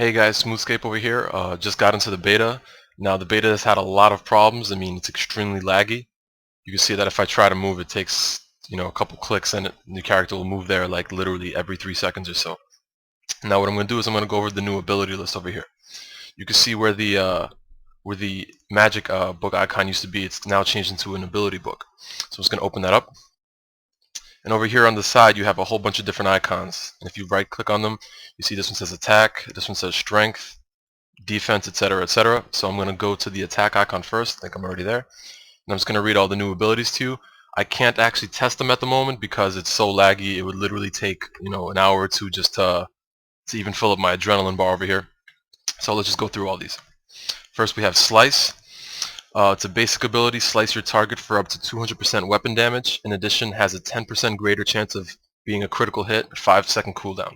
Hey guys, Runescape over here. Just got into the beta. Now the beta has had a lot of problems. I mean, it's extremely laggy. You can see that if I try to move, it takes a couple clicks, and the character will move there like literally every 3 seconds or so. Now what I'm going to do is I'm going to go over the new ability list over here. You can see where the magic book icon used to be. It's now changed into an ability book. So I'm just going to open that up. And over here on the side, you have a whole bunch of different icons. And if you right-click on them, you see this one says attack, this one says strength, defense, etc., etc. So I'm going to go to the attack icon first. I think I'm already there. And I'm just going to read all the new abilities to you. I can't actually test them at the moment because it's so laggy. It would literally take an hour or two just to even fill up my adrenaline bar over here. So let's just go through all these. First we have Slice. It's a basic ability. Slice your target for up to 200% weapon damage. In addition, has a 10% greater chance of being a critical hit, 5-second cooldown.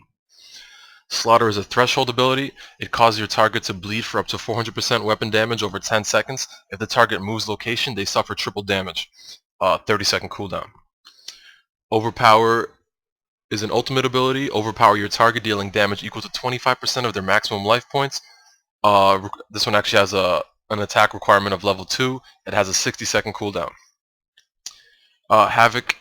Slaughter is a threshold ability. It causes your target to bleed for up to 400% weapon damage over 10 seconds. If the target moves location, they suffer triple damage, 30-second cooldown. Overpower is an ultimate ability. Overpower your target, dealing damage equal to 25% of their maximum life points. This one actually has an attack requirement of level 2. It has a 60-second cooldown. Havoc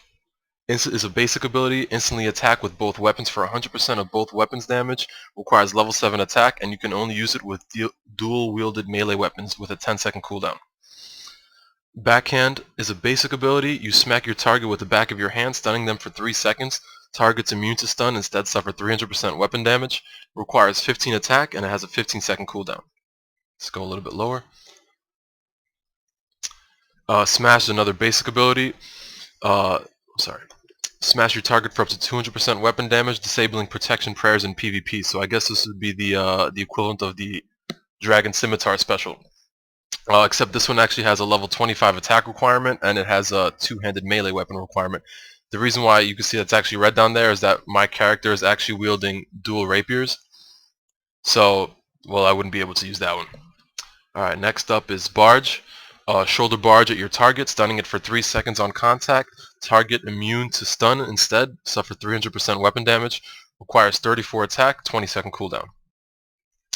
is a basic ability. Instantly attack with both weapons for 100% of both weapons damage. Requires level 7 attack, and you can only use it with dual-wielded melee weapons with a 10-second cooldown. Backhand is a basic ability. You smack your target with the back of your hand, stunning them for 3 seconds. Targets immune to stun instead suffer 300% weapon damage. Requires 15 attack, and it has a 15-second cooldown. Let's go a little bit lower. Smash is another basic ability. Smash your target for up to 200% weapon damage, disabling protection prayers in PvP. So I guess this would be the equivalent of the Dragon Scimitar special. Except this one actually has a level 25 attack requirement, and it has a two-handed melee weapon requirement. The reason why you can see that's actually red down there is that my character is actually wielding dual rapiers. So, well, I wouldn't be able to use that one. Alright, next up is Barge. Shoulder barge at your target, stunning it for 3 seconds on contact. Target immune to stun instead, suffer 300% weapon damage. Requires 34 attack, 20-second cooldown.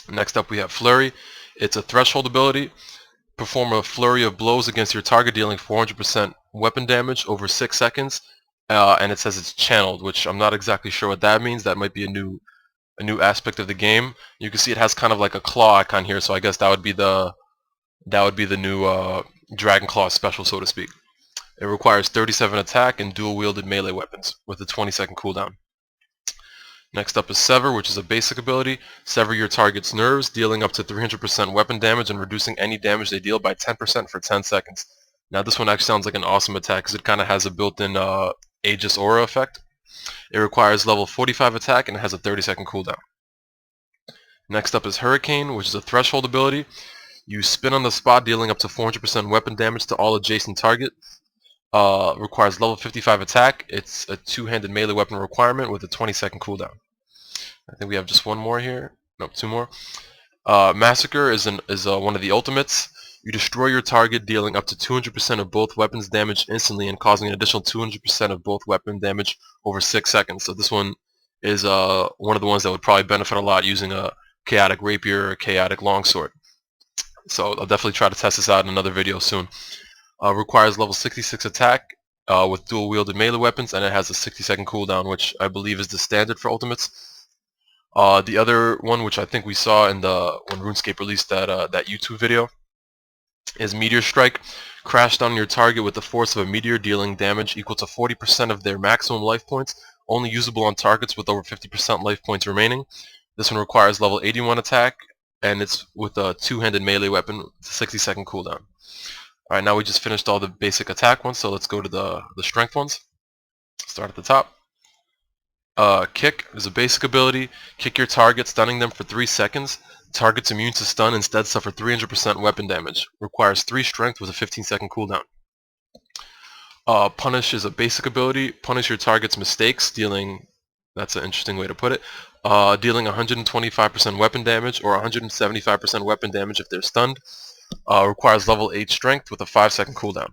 Next up we have Flurry. It's a threshold ability. Perform a flurry of blows against your target, dealing 400% weapon damage over 6 seconds. And it says it's channeled, which I'm not exactly sure what that means. That might be a new aspect of the game. You can see it has kind of like a claw icon here, so I guess that would be the new Dragon Claw special, so to speak. It requires 37 attack and dual-wielded melee weapons with a 20-second cooldown. Next up is Sever, which is a basic ability. Sever your target's nerves, dealing up to 300% weapon damage and reducing any damage they deal by 10% for 10 seconds. Now this one actually sounds like an awesome attack because it kind of has a built-in Aegis Aura effect. It requires level 45 attack and it has a 30-second cooldown. Next up is Hurricane, which is a threshold ability. You spin on the spot, dealing up to 400% weapon damage to all adjacent targets. Requires level 55 attack. It's a two-handed melee weapon requirement with a 20-second cooldown. I think we have just one more here. Nope, two more. Massacre is one of the ultimates. You destroy your target, dealing up to 200% of both weapons damage instantly and causing an additional 200% of both weapon damage over 6 seconds. So this one is one of the ones that would probably benefit a lot using a chaotic rapier or chaotic longsword. So I'll definitely try to test this out in another video soon. Requires level 66 attack with dual-wielded melee weapons, and it has a 60-second cooldown, which I believe is the standard for ultimates. The other one, which I think we saw in when RuneScape released that YouTube video, is Meteor Strike. Crash down your target with the force of a meteor, dealing damage equal to 40% of their maximum life points, only usable on targets with over 50% life points remaining. This one requires level 81 attack, and it's with a two-handed melee weapon with a 60-second cooldown. Alright, now we just finished all the basic attack ones, so let's go to the strength ones. Start at the top. Kick is a basic ability. Kick your target, stunning them for 3 seconds. Targets immune to stun instead suffer 300% weapon damage. Requires 3 strength with a 15-second cooldown. Punish is a basic ability. Punish your target's mistakes, dealing... That's an interesting way to put it. Dealing 125% weapon damage or 175% weapon damage if they're stunned. Requires level 8 strength with a 5-second cooldown.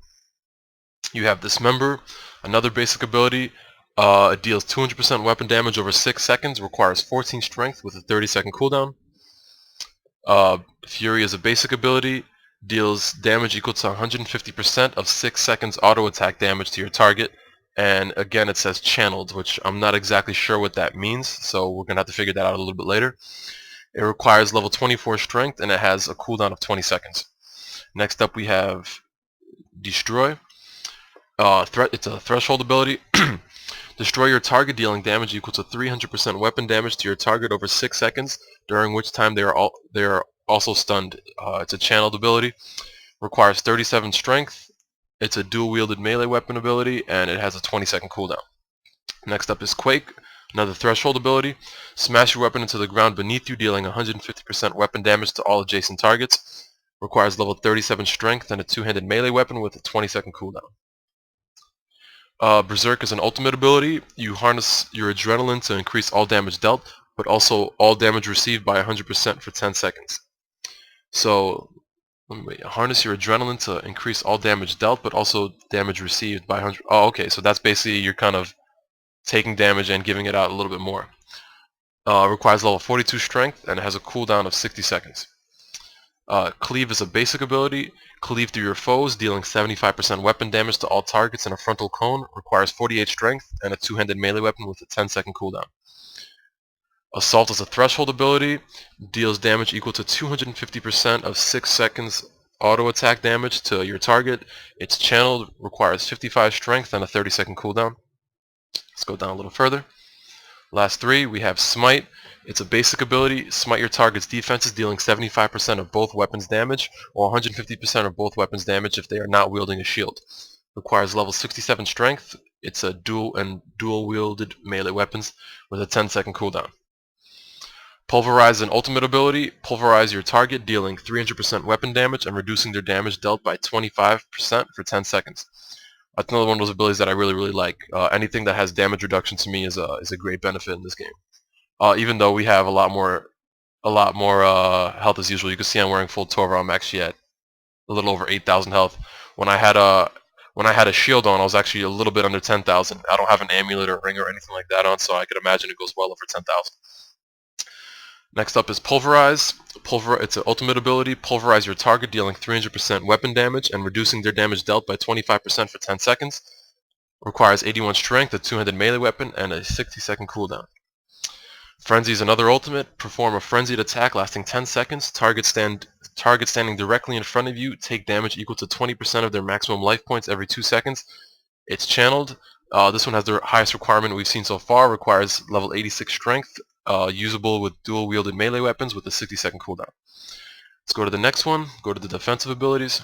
You have Dismember, another basic ability. It deals 200% weapon damage over 6 seconds, requires 14 strength with a 30-second cooldown. Fury is a basic ability, deals damage equal to 150% of 6 seconds auto attack damage to your target, and again it says channeled, which I'm not exactly sure what that means, so we're going to have to figure that out a little bit later. It requires level 24 strength, and it has a cooldown of 20 seconds. Next up we have Destroy. It's a threshold ability. Destroy your target, dealing damage equal to 300% weapon damage to your target over 6 seconds, during which time they are also stunned. It's a channeled ability. Requires 37 strength. It's a dual-wielded melee weapon ability, and it has a 20-second cooldown. Next up is Quake, another threshold ability. Smash your weapon into the ground beneath you, dealing 150% weapon damage to all adjacent targets. Requires level 37 strength and a two-handed melee weapon with a 20-second cooldown. Berserk is an ultimate ability. You harness your adrenaline to increase all damage dealt, but also all damage received by 100% for 10 seconds. So, harness your adrenaline to increase all damage dealt, but also damage received by 100. Oh, okay, so that's basically you're kind of taking damage and giving it out a little bit more. Requires level 42 strength, and it has a cooldown of 60 seconds. Cleave is a basic ability. Cleave through your foes, dealing 75% weapon damage to all targets in a frontal cone. Requires 48 strength and a two-handed melee weapon with a 10-second cooldown. Assault is a threshold ability. Deals damage equal to 250% of 6 seconds auto attack damage to your target. It's channeled, requires 55 strength and a 30-second cooldown. Let's go down a little further. Last three, we have Smite. It's a basic ability. Smite your target's defenses, dealing 75% of both weapons damage, or 150% of both weapons damage if they are not wielding a shield. Requires level 67 strength. It's a dual-wielded melee weapons with a 10-second cooldown. Pulverize is an ultimate ability. Pulverize your target, dealing 300% weapon damage and reducing their damage dealt by 25% for 10 seconds. That's another one of those abilities that I really like. Anything that has damage reduction to me is a great benefit in this game. Even though we have a lot more health as usual. You can see I'm wearing full Torva. I'm actually at a little over 8,000 health. When I had a shield on, I was actually a little bit under 10,000. I don't have an amulet or ring or anything like that on, so I could imagine it goes well over 10,000. Next up is Pulverize. It's an ultimate ability. Pulverize your target, dealing 300% weapon damage and reducing their damage dealt by 25% for 10 seconds. Requires 81 strength, a two-handed melee weapon, and a 60-second cooldown. Frenzy is another ultimate. Perform a frenzied attack lasting 10 seconds. Target standing directly in front of you take damage equal to 20% of their maximum life points every 2 seconds. It's channeled. This one has the highest requirement we've seen so far. Requires level 86 strength. Usable with dual-wielded melee weapons with a 60-second cooldown. Let's go to the next one. Go to the defensive abilities.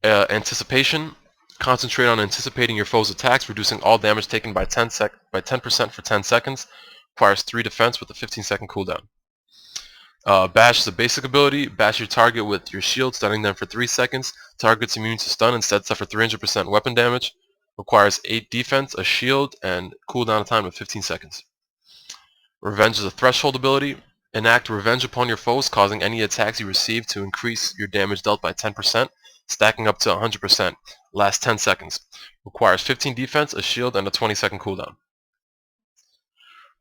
Anticipation. Concentrate on anticipating your foe's attacks, reducing all damage taken by 10% for 10 seconds. Requires 3 defense with a 15-second cooldown. Bash is a basic ability. Bash your target with your shield, stunning them for 3 seconds. Target's immune to stun, instead suffer 300% weapon damage. Requires 8 defense, a shield, and cooldown time of 15 seconds. Revenge is a threshold ability. Enact revenge upon your foes, causing any attacks you receive to increase your damage dealt by 10%, stacking up to 100%. Lasts 10 seconds. Requires 15 defense, a shield, and a 20-second cooldown.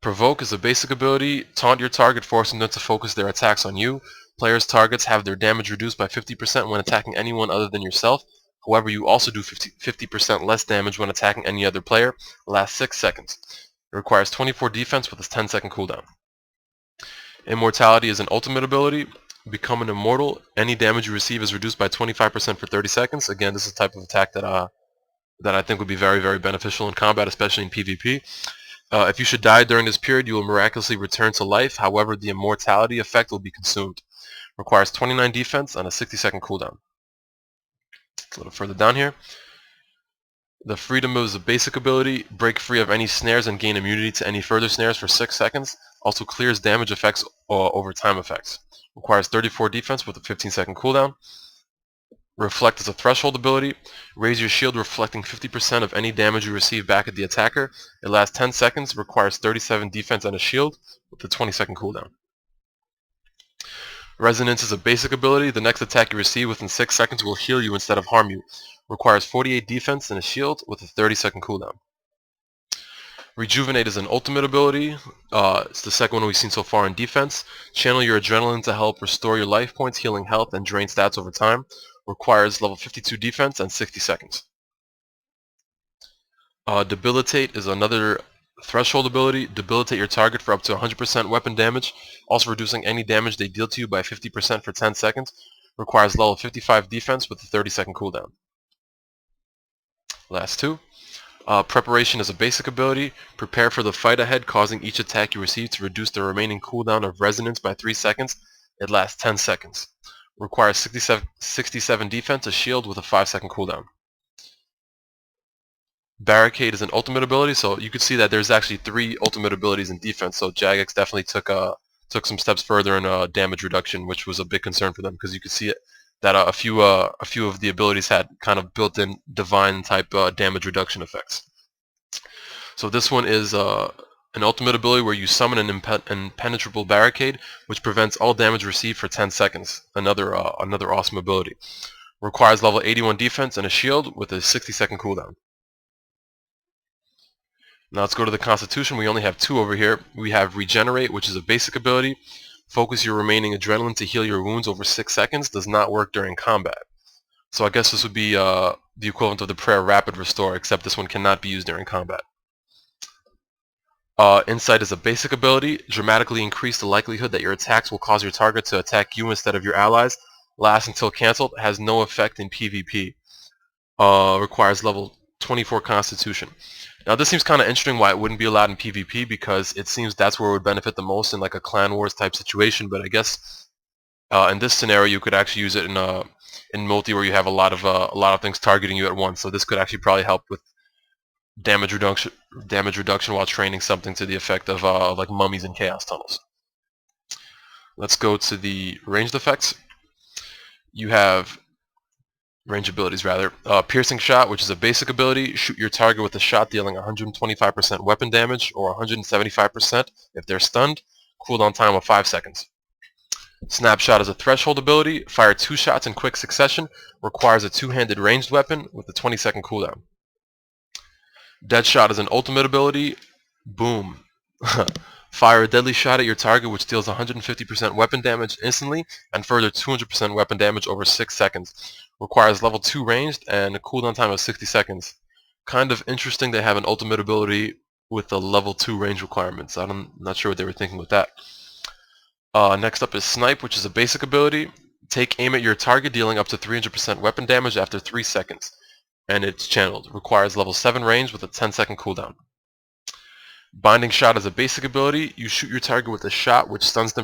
Provoke is a basic ability. Taunt your target, forcing them to focus their attacks on you. Players' targets have their damage reduced by 50% when attacking anyone other than yourself. However, you also do 50% less damage when attacking any other player. Lasts 6 seconds. It requires 24 defense with a 10-second cooldown. Immortality is an ultimate ability. Become an immortal. Any damage you receive is reduced by 25% for 30 seconds. Again, this is a type of attack that I think would be very beneficial in combat, especially in PvP. If you should die during this period, you will miraculously return to life. However, the immortality effect will be consumed. Requires 29 defense and a 60-second cooldown. A little further down here. The Freedom is a basic ability. Break free of any snares and gain immunity to any further snares for 6 seconds. Also clears damage effects over time effects. Requires 34 defense with a 15-second cooldown. Reflect is a threshold ability. Raise your shield, reflecting 50% of any damage you receive back at the attacker. It lasts 10 seconds. Requires 37 defense and a shield with a 20-second cooldown. Resonance is a basic ability. The next attack you receive within 6 seconds will heal you instead of harm you. Requires 48 defense and a shield with a 30-second cooldown. Rejuvenate is an ultimate ability. It's the second one we've seen so far in defense. Channel your adrenaline to help restore your life points, healing health, and drain stats over time. Requires level 52 defense and 60 seconds. Debilitate is another threshold ability. Debilitate your target for up to 100% weapon damage, also reducing any damage they deal to you by 50% for 10 seconds. Requires level 55 defense with a 30-second cooldown. Last two. Preparation is a basic ability. Prepare for the fight ahead, causing each attack you receive to reduce the remaining cooldown of resonance by 3 seconds. It lasts 10 seconds. Requires 67 defense, a shield with a 5-second cooldown. Barricade is an ultimate ability, so you could see that there's actually 3 ultimate abilities in defense. So Jagex definitely took some steps further in damage reduction, which was a big concern for them because you could see it that a few of the abilities had kind of built-in divine type damage reduction effects. So this one is an ultimate ability where you summon an impenetrable barricade, which prevents all damage received for 10 seconds. Another awesome ability. Requires level 81 defense and a shield with a 60-second cooldown. Now let's go to the Constitution. We only have 2 over here. We have Regenerate, which is a basic ability. Focus your remaining adrenaline to heal your wounds over 6 seconds. Does not work during combat. So I guess this would be the equivalent of the Prayer Rapid Restore, except this one cannot be used during combat. Insight is a basic ability. Dramatically increase the likelihood that your attacks will cause your target to attack you instead of your allies. Lasts until cancelled. Has no effect in PvP. Requires level 24 Constitution. Now this seems kind of interesting why it wouldn't be allowed in PvP, because it seems that's where it would benefit the most in like a clan wars type situation. But I guess in this scenario you could actually use it in multi where you have a lot of things targeting you at once. So this could actually probably help with damage reduction while training something to the effect of like mummies and chaos tunnels. Let's go to the ranged effects. You have range abilities rather. Piercing Shot, which is a basic ability. Shoot your target with a shot dealing 125% weapon damage or 175% if they're stunned. Cooldown time of 5 seconds. Snapshot is a threshold ability. Fire 2 shots in quick succession. Requires a 2-handed ranged weapon with a 20-second cooldown. Deadshot is an ultimate ability. Boom. Fire a deadly shot at your target which deals 150% weapon damage instantly and further 200% weapon damage over 6 seconds. Requires level 2 ranged and a cooldown time of 60 seconds. Kind of interesting they have an ultimate ability with a level 2 range requirements. I'm not sure what they were thinking with that. Next up is Snipe, which is a basic ability. Take aim at your target dealing up to 300% weapon damage after 3 seconds. And it's channeled. Requires level 7 range with a 10-second cooldown. Binding Shot is a basic ability. You shoot your target with a shot which stuns them